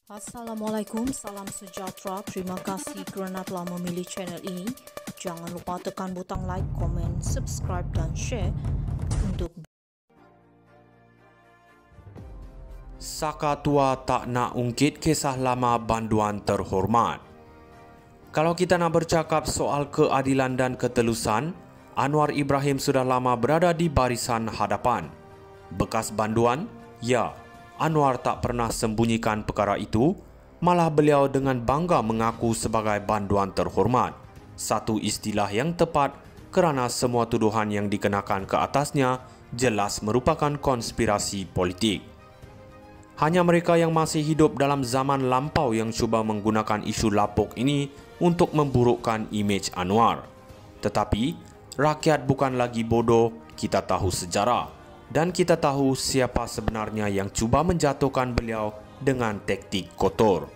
Assalamualaikum, salam sejahtera. Terima kasih kerana telah memilih channel ini. Jangan lupa tekan butang like, komen, subscribe dan share untuk Saka tua tak nak ungkit kisah lama banduan terhormat. Kalau kita nak bercakap soal keadilan dan ketelusan, Anwar Ibrahim sudah lama berada di barisan hadapan. Bekas banduan? Ya, Anwar tak pernah sembunyikan perkara itu, malah beliau dengan bangga mengaku sebagai banduan terhormat. Satu istilah yang tepat kerana semua tuduhan yang dikenakan ke atasnya jelas merupakan konspirasi politik. Hanya mereka yang masih hidup dalam zaman lampau yang cuba menggunakan isu lapuk ini untuk memburukkan imej Anwar. Tetapi, rakyat bukan lagi bodoh, kita tahu sejarah. Dan kita tahu siapa sebenarnya yang cuba menjatuhkan beliau dengan taktik kotor.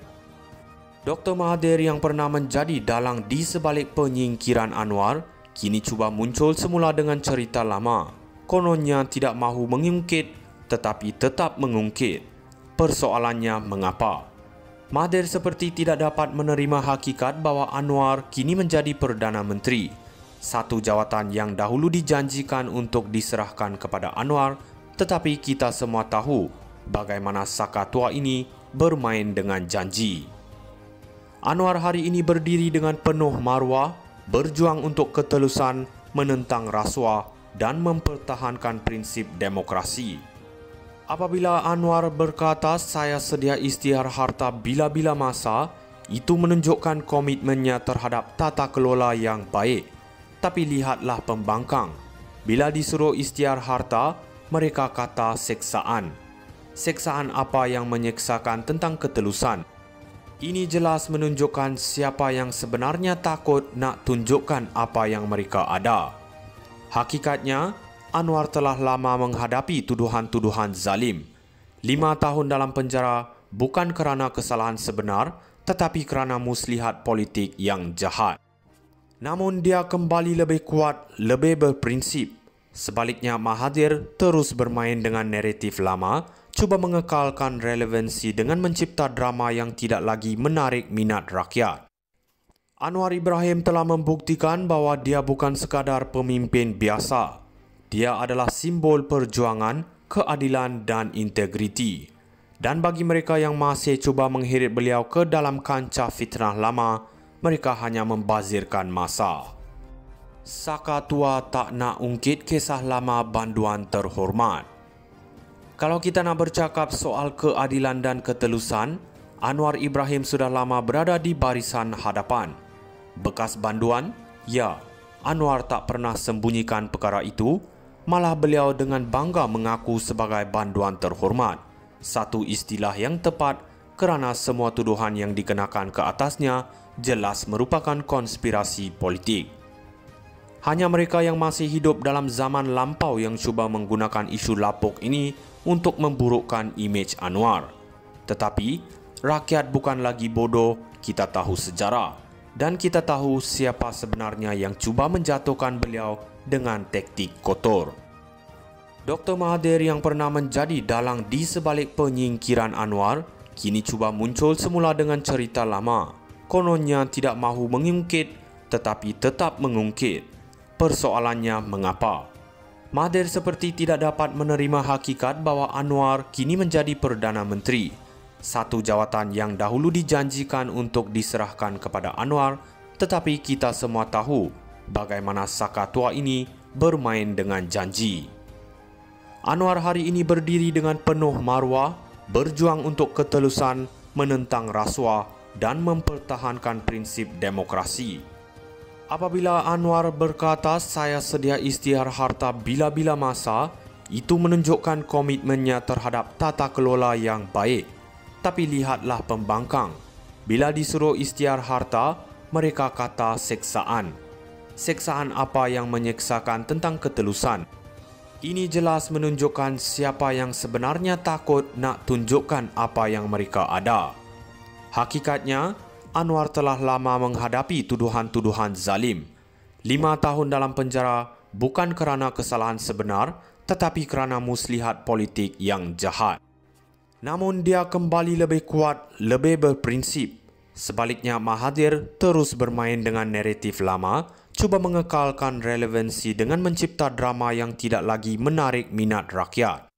Dr. Mahathir yang pernah menjadi dalang di sebalik penyingkiran Anwar, kini cuba muncul semula dengan cerita lama. Kononnya tidak mahu mengungkit, tetapi tetap mengungkit. Persoalannya mengapa? Mahathir seperti tidak dapat menerima hakikat bahawa Anwar kini menjadi Perdana Menteri. Satu jawatan yang dahulu dijanjikan untuk diserahkan kepada Anwar, tetapi kita semua tahu bagaimana saka tua ini bermain dengan janji. Anwar hari ini berdiri dengan penuh maruah, berjuang untuk ketelusan, menentang rasuah dan mempertahankan prinsip demokrasi. Apabila Anwar berkata saya sedia isytihar harta bila-bila masa, itu menunjukkan komitmennya terhadap tata kelola yang baik. Tapi lihatlah pembangkang. Bila disuruh isytihar harta, mereka kata seksaan. Seksaan apa yang menyeksakan tentang ketelusan? Ini jelas menunjukkan siapa yang sebenarnya takut nak tunjukkan apa yang mereka ada. Hakikatnya, Anwar telah lama menghadapi tuduhan-tuduhan zalim. 5 tahun dalam penjara bukan kerana kesalahan sebenar, tetapi kerana muslihat politik yang jahat. Namun dia kembali lebih kuat, lebih berprinsip. Sebaliknya Mahathir terus bermain dengan naratif lama, cuba mengekalkan relevansi dengan mencipta drama yang tidak lagi menarik minat rakyat. Anwar Ibrahim telah membuktikan bahawa dia bukan sekadar pemimpin biasa. Dia adalah simbol perjuangan, keadilan dan integriti. Dan bagi mereka yang masih cuba mengheret beliau ke dalam kancah fitnah lama, mereka hanya membazirkan masa. Saka tua tak nak ungkit kisah lama banduan terhormat. Kalau kita nak bercakap soal keadilan dan ketelusan, Anwar Ibrahim sudah lama berada di barisan hadapan. Bekas banduan? Ya, Anwar tak pernah sembunyikan perkara itu, malah beliau dengan bangga mengaku sebagai banduan terhormat. Satu istilah yang tepat kerana semua tuduhan yang dikenakan ke atasnya jelas merupakan konspirasi politik. Hanya mereka yang masih hidup dalam zaman lampau yang cuba menggunakan isu lapuk ini untuk memburukkan imej Anwar. Tetapi, rakyat bukan lagi bodoh, kita tahu sejarah. Dan kita tahu siapa sebenarnya yang cuba menjatuhkan beliau dengan taktik kotor. Dr. Mahathir yang pernah menjadi dalang di sebalik penyingkiran Anwar, kini cuba muncul semula dengan cerita lama. Kononnya tidak mahu mengungkit, tetapi tetap mengungkit. Persoalannya mengapa? Mahathir seperti tidak dapat menerima hakikat bahawa Anwar kini menjadi Perdana Menteri. Satu jawatan yang dahulu dijanjikan untuk diserahkan kepada Anwar, tetapi kita semua tahu bagaimana saka tua ini bermain dengan janji. Anwar hari ini berdiri dengan penuh maruah, berjuang untuk ketelusan, menentang rasuah dan mempertahankan prinsip demokrasi. Apabila Anwar berkata saya sedia isytihar harta bila-bila masa, itu menunjukkan komitmennya terhadap tata kelola yang baik. Tapi lihatlah pembangkang. Bila disuruh isytihar harta, mereka kata seksaan. Seksaan apa yang menyeksakan tentang ketelusan? Ini jelas menunjukkan siapa yang sebenarnya takut nak tunjukkan apa yang mereka ada. Hakikatnya, Anwar telah lama menghadapi tuduhan-tuduhan zalim. 5 tahun dalam penjara bukan kerana kesalahan sebenar, tetapi kerana muslihat politik yang jahat. Namun dia kembali lebih kuat, lebih berprinsip. Sebaliknya, Mahathir terus bermain dengan naratif lama, cuba mengekalkan relevansi dengan mencipta drama yang tidak lagi menarik minat rakyat.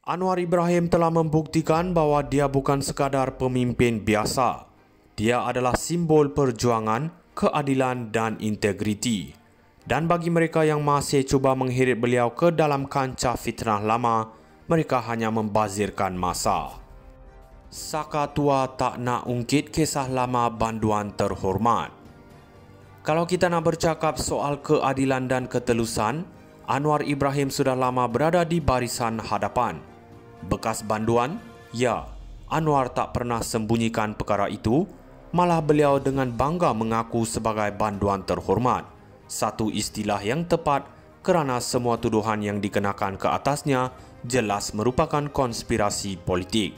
Anwar Ibrahim telah membuktikan bahawa dia bukan sekadar pemimpin biasa. Dia adalah simbol perjuangan, keadilan dan integriti. Dan bagi mereka yang masih cuba mengheret beliau ke dalam kancah fitnah lama, mereka hanya membazirkan masa. Saka tua tak nak ungkit kisah lama banduan terhormat. Kalau kita nak bercakap soal keadilan dan ketelusan, Anwar Ibrahim sudah lama berada di barisan hadapan. Bekas banduan? Ya, Anwar tak pernah sembunyikan perkara itu, malah beliau dengan bangga mengaku sebagai banduan terhormat. Satu istilah yang tepat kerana semua tuduhan yang dikenakan ke atasnya jelas merupakan konspirasi politik.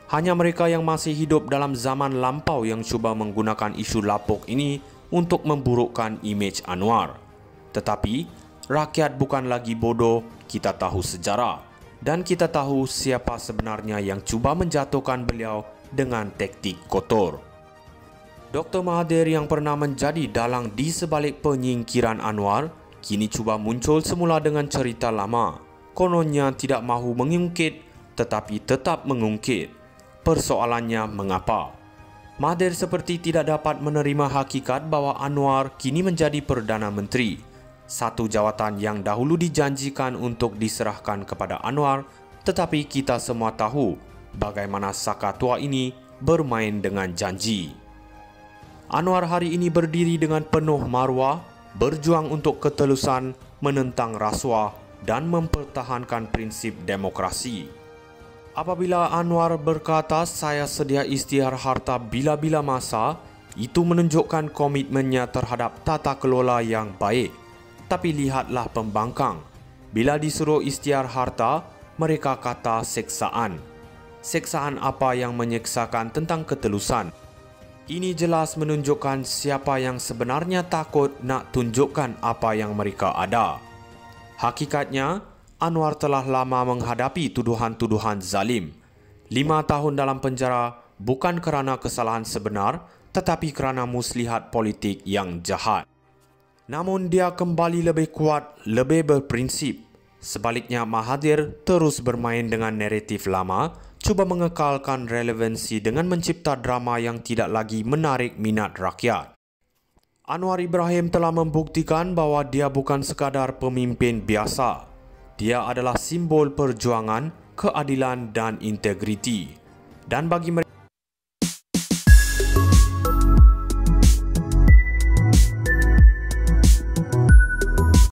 Hanya mereka yang masih hidup dalam zaman lampau yang cuba menggunakan isu lapuk ini untuk memburukkan imej Anwar. Tetapi, rakyat bukan lagi bodoh, kita tahu sejarah. Dan kita tahu siapa sebenarnya yang cuba menjatuhkan beliau dengan taktik kotor. Dr. Mahathir yang pernah menjadi dalang di sebalik penyingkiran Anwar, kini cuba muncul semula dengan cerita lama. Kononnya tidak mahu mengungkit, tetapi tetap mengungkit. Persoalannya mengapa? Mahathir seperti tidak dapat menerima hakikat bahawa Anwar kini menjadi Perdana Menteri. Satu jawatan yang dahulu dijanjikan untuk diserahkan kepada Anwar, tetapi kita semua tahu bagaimana saka tua ini bermain dengan janji. Anwar hari ini berdiri dengan penuh maruah, berjuang untuk ketelusan, menentang rasuah dan mempertahankan prinsip demokrasi. Apabila Anwar berkata saya sedia isytihar harta bila-bila masa, itu menunjukkan komitmennya terhadap tata kelola yang baik. Tapi lihatlah pembangkang. Bila disuruh isytihar harta, mereka kata seksaan. Seksaan apa yang menyeksakan tentang ketelusan? Ini jelas menunjukkan siapa yang sebenarnya takut nak tunjukkan apa yang mereka ada. Hakikatnya, Anwar telah lama menghadapi tuduhan-tuduhan zalim. 5 tahun dalam penjara bukan kerana kesalahan sebenar, tetapi kerana muslihat politik yang jahat. Namun dia kembali lebih kuat, lebih berprinsip. Sebaliknya, Mahathir terus bermain dengan naratif lama, cuba mengekalkan relevansi dengan mencipta drama yang tidak lagi menarik minat rakyat. Anwar Ibrahim telah membuktikan bahawa dia bukan sekadar pemimpin biasa. Dia adalah simbol perjuangan, keadilan dan integriti. Dan bagi mereka